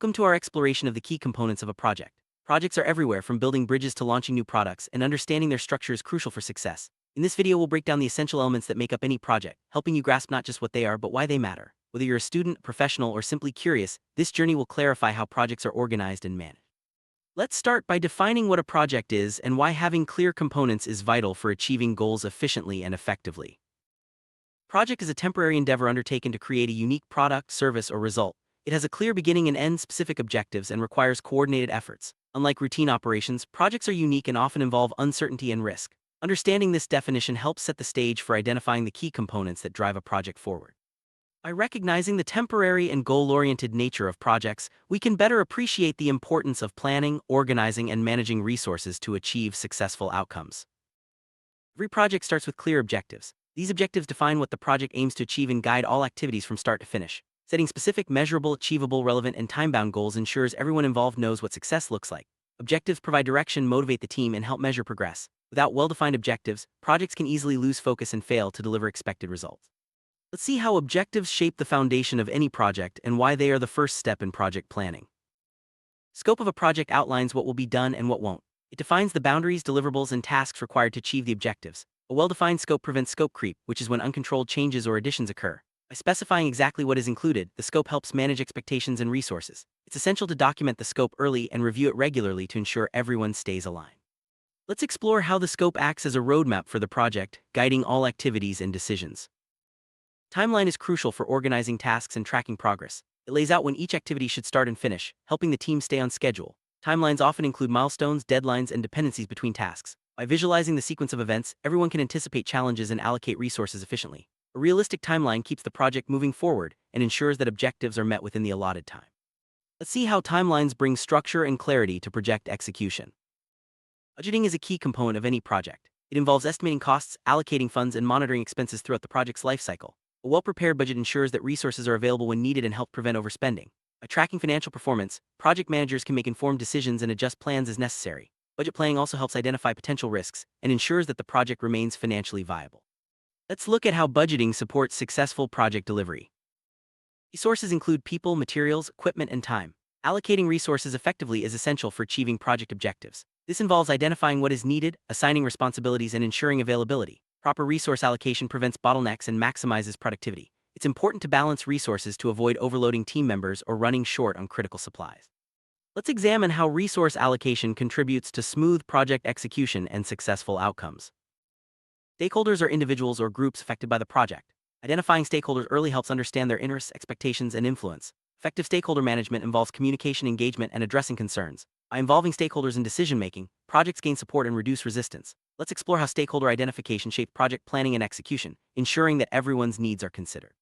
Welcome to our exploration of the key components of a project. Projects are everywhere, from building bridges to launching new products, and understanding their structure is crucial for success. In this video, we'll break down the essential elements that make up any project, helping you grasp not just what they are, but why they matter. Whether you're a student, professional, or simply curious, this journey will clarify how projects are organized and managed. Let's start by defining what a project is and why having clear components is vital for achieving goals efficiently and effectively. Project is a temporary endeavor undertaken to create a unique product, service, or result. It has a clear beginning and end, specific objectives, and requires coordinated efforts. Unlike routine operations, projects are unique and often involve uncertainty and risk. Understanding this definition helps set the stage for identifying the key components that drive a project forward. By recognizing the temporary and goal-oriented nature of projects, we can better appreciate the importance of planning, organizing, and managing resources to achieve successful outcomes. Every project starts with clear objectives. These objectives define what the project aims to achieve and guide all activities from start to finish. Setting specific, measurable, achievable, relevant, and time-bound goals ensures everyone involved knows what success looks like. Objectives provide direction, motivate the team, and help measure progress. Without well-defined objectives, projects can easily lose focus and fail to deliver expected results. Let's see how objectives shape the foundation of any project and why they are the first step in project planning. Scope of a project outlines what will be done and what won't. It defines the boundaries, deliverables, and tasks required to achieve the objectives. A well-defined scope prevents scope creep, which is when uncontrolled changes or additions occur. By specifying exactly what is included, the scope helps manage expectations and resources. It's essential to document the scope early and review it regularly to ensure everyone stays aligned. Let's explore how the scope acts as a roadmap for the project, guiding all activities and decisions. Timeline is crucial for organizing tasks and tracking progress. It lays out when each activity should start and finish, helping the team stay on schedule. Timelines often include milestones, deadlines, and dependencies between tasks. By visualizing the sequence of events, everyone can anticipate challenges and allocate resources efficiently. A realistic timeline keeps the project moving forward and ensures that objectives are met within the allotted time. Let's see how timelines bring structure and clarity to project execution. Budgeting is a key component of any project. It involves estimating costs, allocating funds, and monitoring expenses throughout the project's life cycle. A well-prepared budget ensures that resources are available when needed and help prevent overspending. By tracking financial performance, project managers can make informed decisions and adjust plans as necessary. Budget planning also helps identify potential risks and ensures that the project remains financially viable. Let's look at how budgeting supports successful project delivery. Resources include people, materials, equipment, and time. Allocating resources effectively is essential for achieving project objectives. This involves identifying what is needed, assigning responsibilities, and ensuring availability. Proper resource allocation prevents bottlenecks and maximizes productivity. It's important to balance resources to avoid overloading team members or running short on critical supplies. Let's examine how resource allocation contributes to smooth project execution and successful outcomes. Stakeholders are individuals or groups affected by the project. Identifying stakeholders early helps understand their interests, expectations, and influence. Effective stakeholder management involves communication, engagement, and addressing concerns. By involving stakeholders in decision-making, projects gain support and reduce resistance. Let's explore how stakeholder identification shapes project planning and execution, ensuring that everyone's needs are considered.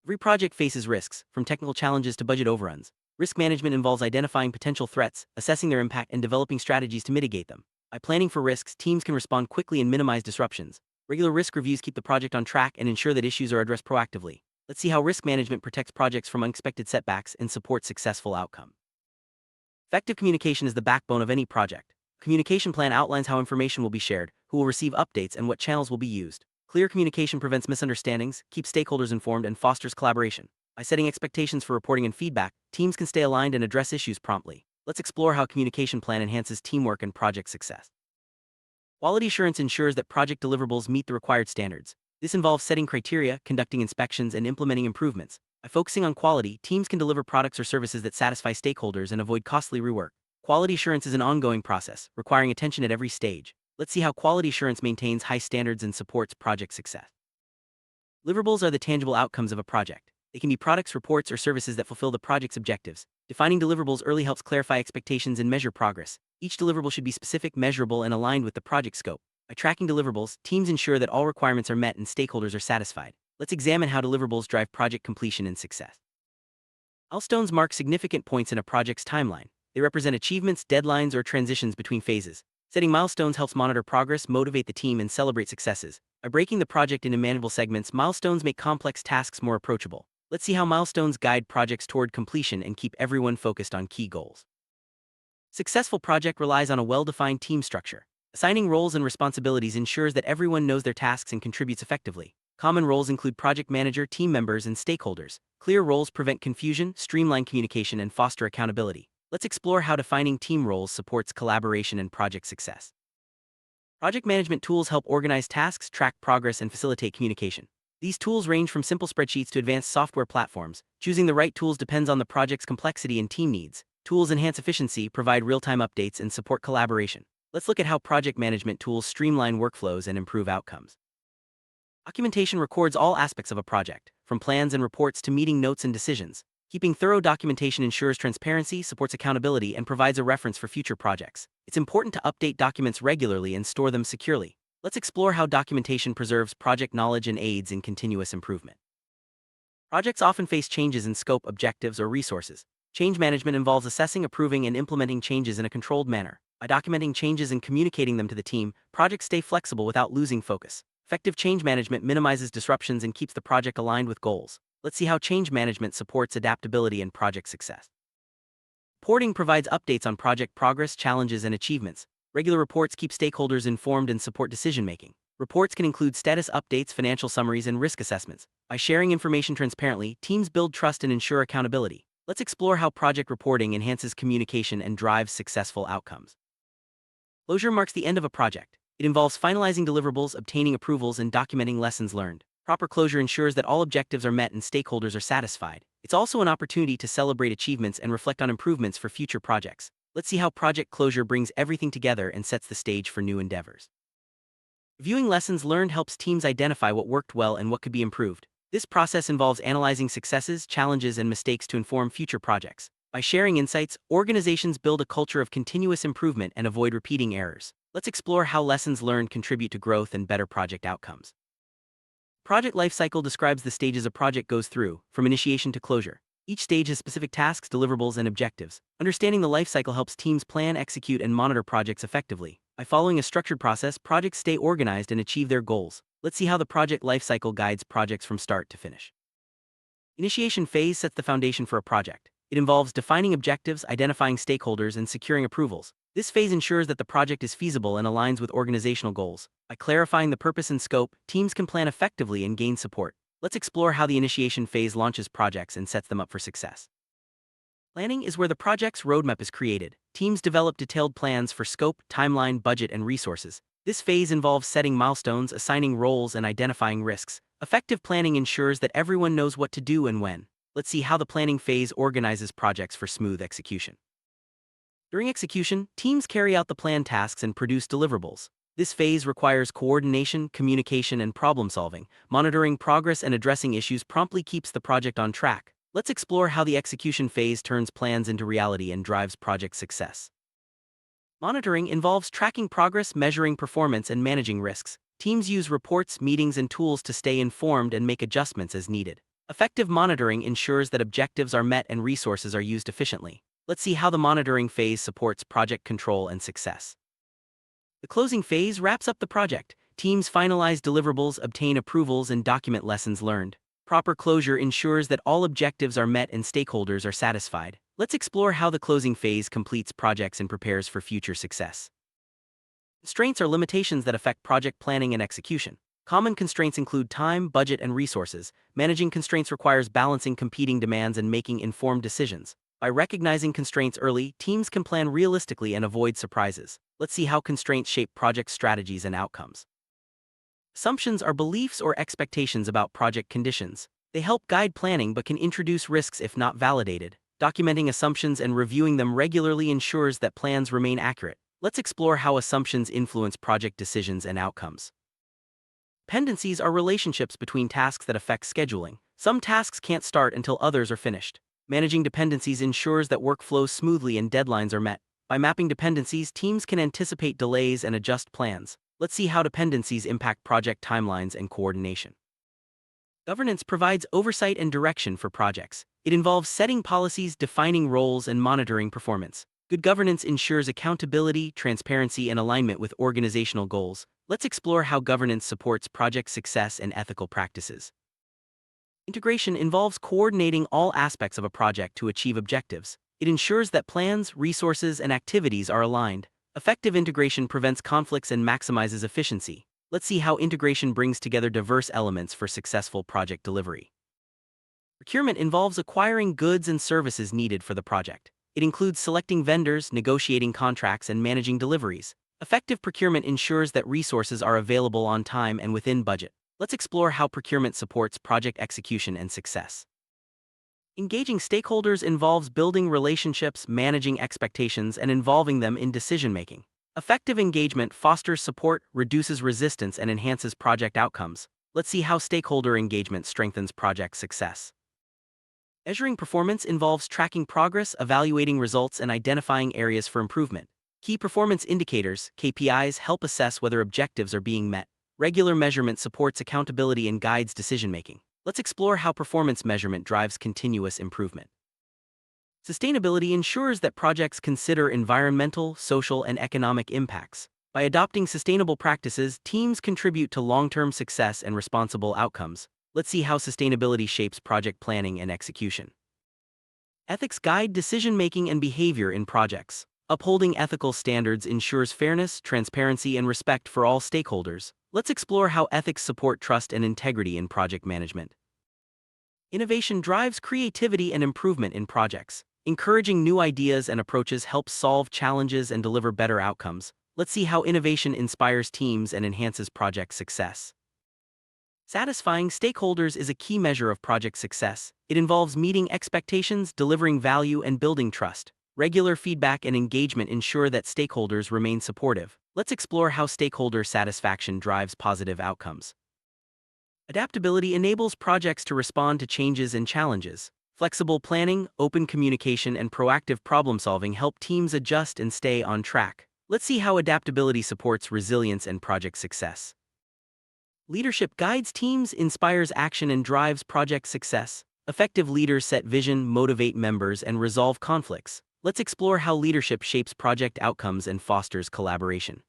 Every project faces risks, from technical challenges to budget overruns. Risk management involves identifying potential threats, assessing their impact, and developing strategies to mitigate them. By planning for risks, teams can respond quickly and minimize disruptions. Regular risk reviews keep the project on track and ensure that issues are addressed proactively. Let's see how risk management protects projects from unexpected setbacks and supports successful outcome. Effective communication is the backbone of any project. A communication plan outlines how information will be shared, who will receive updates, and what channels will be used. Clear communication prevents misunderstandings, keeps stakeholders informed, and fosters collaboration. By setting expectations for reporting and feedback, teams can stay aligned and address issues promptly. Let's explore how a communication plan enhances teamwork and project success. Quality assurance ensures that project deliverables meet the required standards. This involves setting criteria, conducting inspections, and implementing improvements. By focusing on quality, teams can deliver products or services that satisfy stakeholders and avoid costly rework. Quality assurance is an ongoing process, requiring attention at every stage. Let's see how quality assurance maintains high standards and supports project success. Deliverables are the tangible outcomes of a project. They can be products, reports, or services that fulfill the project's objectives. Defining deliverables early helps clarify expectations and measure progress. Each deliverable should be specific, measurable, and aligned with the project scope. By tracking deliverables, teams ensure that all requirements are met and stakeholders are satisfied. Let's examine how deliverables drive project completion and success. Milestones mark significant points in a project's timeline. They represent achievements, deadlines, or transitions between phases. Setting milestones helps monitor progress, motivate the team, and celebrate successes. By breaking the project into manageable segments, milestones make complex tasks more approachable. Let's see how milestones guide projects toward completion and keep everyone focused on key goals. Successful project relies on a well-defined team structure. Assigning roles and responsibilities ensures that everyone knows their tasks and contributes effectively. Common roles include project manager, team members, and stakeholders. Clear roles prevent confusion, streamline communication, and foster accountability. Let's explore how defining team roles supports collaboration and project success. Project management tools help organize tasks, track progress, and facilitate communication. These tools range from simple spreadsheets to advanced software platforms. Choosing the right tools depends on the project's complexity and team needs. Tools enhance efficiency, provide real-time updates, and support collaboration. Let's look at how project management tools streamline workflows and improve outcomes. Documentation records all aspects of a project, from plans and reports to meeting notes and decisions. Keeping thorough documentation ensures transparency, supports accountability, and provides a reference for future projects. It's important to update documents regularly and store them securely. Let's explore how documentation preserves project knowledge and aids in continuous improvement. Projects often face changes in scope, objectives, or resources. Change management involves assessing, approving, and implementing changes in a controlled manner. By documenting changes and communicating them to the team, projects stay flexible without losing focus. Effective change management minimizes disruptions and keeps the project aligned with goals. Let's see how change management supports adaptability and project success. Reporting provides updates on project progress, challenges, and achievements. Regular reports keep stakeholders informed and support decision-making. Reports can include status updates, financial summaries, and risk assessments. By sharing information transparently, teams build trust and ensure accountability. Let's explore how project reporting enhances communication and drives successful outcomes. Closure marks the end of a project. It involves finalizing deliverables, obtaining approvals, and documenting lessons learned. Proper closure ensures that all objectives are met and stakeholders are satisfied. It's also an opportunity to celebrate achievements and reflect on improvements for future projects. Let's see how project closure brings everything together and sets the stage for new endeavors. Reviewing lessons learned helps teams identify what worked well and what could be improved. This process involves analyzing successes, challenges, and mistakes to inform future projects. By sharing insights, organizations build a culture of continuous improvement and avoid repeating errors. Let's explore how lessons learned contribute to growth and better project outcomes. Project lifecycle describes the stages a project goes through, from initiation to closure. Each stage has specific tasks, deliverables, and objectives. Understanding the lifecycle helps teams plan, execute, and monitor projects effectively. By following a structured process, projects stay organized and achieve their goals. Let's see how the project lifecycle guides projects from start to finish. Initiation phase sets the foundation for a project. It involves defining objectives, identifying stakeholders, and securing approvals. This phase ensures that the project is feasible and aligns with organizational goals. By clarifying the purpose and scope, teams can plan effectively and gain support. Let's explore how the initiation phase launches projects and sets them up for success. Planning is where the project's roadmap is created. Teams develop detailed plans for scope, timeline, budget, and resources. This phase involves setting milestones, assigning roles, and identifying risks. Effective planning ensures that everyone knows what to do and when. Let's see how the planning phase organizes projects for smooth execution. During execution, teams carry out the planned tasks and produce deliverables. This phase requires coordination, communication, and problem-solving. Monitoring progress and addressing issues promptly keeps the project on track. Let's explore how the execution phase turns plans into reality and drives project success. Monitoring involves tracking progress, measuring performance, and managing risks. Teams use reports, meetings, and tools to stay informed and make adjustments as needed. Effective monitoring ensures that objectives are met and resources are used efficiently. Let's see how the monitoring phase supports project control and success. The closing phase wraps up the project. Teams finalize deliverables, obtain approvals, and document lessons learned. Proper closure ensures that all objectives are met and stakeholders are satisfied. Let's explore how the closing phase completes projects and prepares for future success. Constraints are limitations that affect project planning and execution. Common constraints include time, budget, and resources. Managing constraints requires balancing competing demands and making informed decisions. By recognizing constraints early, teams can plan realistically and avoid surprises. Let's see how constraints shape project strategies and outcomes. Assumptions are beliefs or expectations about project conditions. They help guide planning but can introduce risks if not validated. Documenting assumptions and reviewing them regularly ensures that plans remain accurate. Let's explore how assumptions influence project decisions and outcomes. Dependencies are relationships between tasks that affect scheduling. Some tasks can't start until others are finished. Managing dependencies ensures that work flows smoothly and deadlines are met. By mapping dependencies, teams can anticipate delays and adjust plans. Let's see how dependencies impact project timelines and coordination. Governance provides oversight and direction for projects. It involves setting policies, defining roles, and monitoring performance. Good governance ensures accountability, transparency, and alignment with organizational goals. Let's explore how governance supports project success and ethical practices. Integration involves coordinating all aspects of a project to achieve objectives. It ensures that plans, resources, and activities are aligned. Effective integration prevents conflicts and maximizes efficiency. Let's see how integration brings together diverse elements for successful project delivery. Procurement involves acquiring goods and services needed for the project. It includes selecting vendors, negotiating contracts, and managing deliveries. Effective procurement ensures that resources are available on time and within budget. Let's explore how procurement supports project execution and success. Engaging stakeholders involves building relationships, managing expectations, and involving them in decision-making. Effective engagement fosters support, reduces resistance, and enhances project outcomes. Let's see how stakeholder engagement strengthens project success. Measuring performance involves tracking progress, evaluating results, and identifying areas for improvement. Key performance indicators, KPIs, help assess whether objectives are being met. Regular measurement supports accountability and guides decision-making. Let's explore how performance measurement drives continuous improvement. Sustainability ensures that projects consider environmental, social, and economic impacts. By adopting sustainable practices, teams contribute to long-term success and responsible outcomes. Let's see how sustainability shapes project planning and execution. Ethics guide decision-making and behavior in projects. Upholding ethical standards ensures fairness, transparency, and respect for all stakeholders. Let's explore how ethics support trust and integrity in project management. Innovation drives creativity and improvement in projects. Encouraging new ideas and approaches helps solve challenges and deliver better outcomes. Let's see how innovation inspires teams and enhances project success. Satisfying stakeholders is a key measure of project success. It involves meeting expectations, delivering value, and building trust. Regular feedback and engagement ensure that stakeholders remain supportive. Let's explore how stakeholder satisfaction drives positive outcomes. Adaptability enables projects to respond to changes and challenges. Flexible planning, open communication, and proactive problem-solving help teams adjust and stay on track. Let's see how adaptability supports resilience and project success. Leadership guides teams, inspires action, and drives project success. Effective leaders set vision, motivate members, and resolve conflicts. Let's explore how leadership shapes project outcomes and fosters collaboration.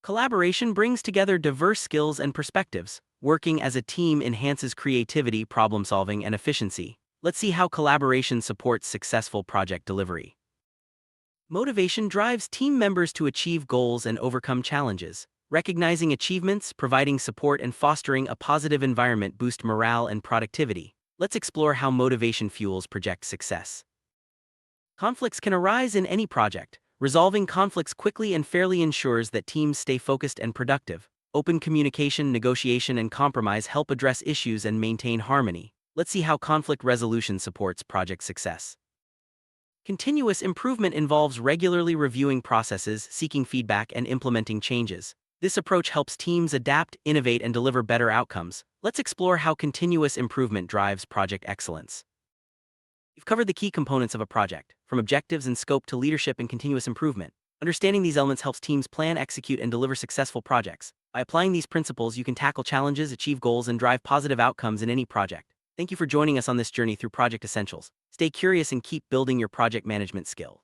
Collaboration brings together diverse skills and perspectives. Working as a team enhances creativity, problem-solving, and efficiency. Let's see how collaboration supports successful project delivery. Motivation drives team members to achieve goals and overcome challenges. Recognizing achievements, providing support, and fostering a positive environment boost morale and productivity. Let's explore how motivation fuels project success. Conflicts can arise in any project. Resolving conflicts quickly and fairly ensures that teams stay focused and productive. Open communication, negotiation, and compromise help address issues and maintain harmony. Let's see how conflict resolution supports project success. Continuous improvement involves regularly reviewing processes, seeking feedback, and implementing changes. This approach helps teams adapt, innovate, and deliver better outcomes. Let's explore how continuous improvement drives project excellence. We've covered the key components of a project, from objectives and scope to leadership and continuous improvement. Understanding these elements helps teams plan, execute, and deliver successful projects. By applying these principles, you can tackle challenges, achieve goals, and drive positive outcomes in any project. Thank you for joining us on this journey through Project Essentials. Stay curious and keep building your project management skill.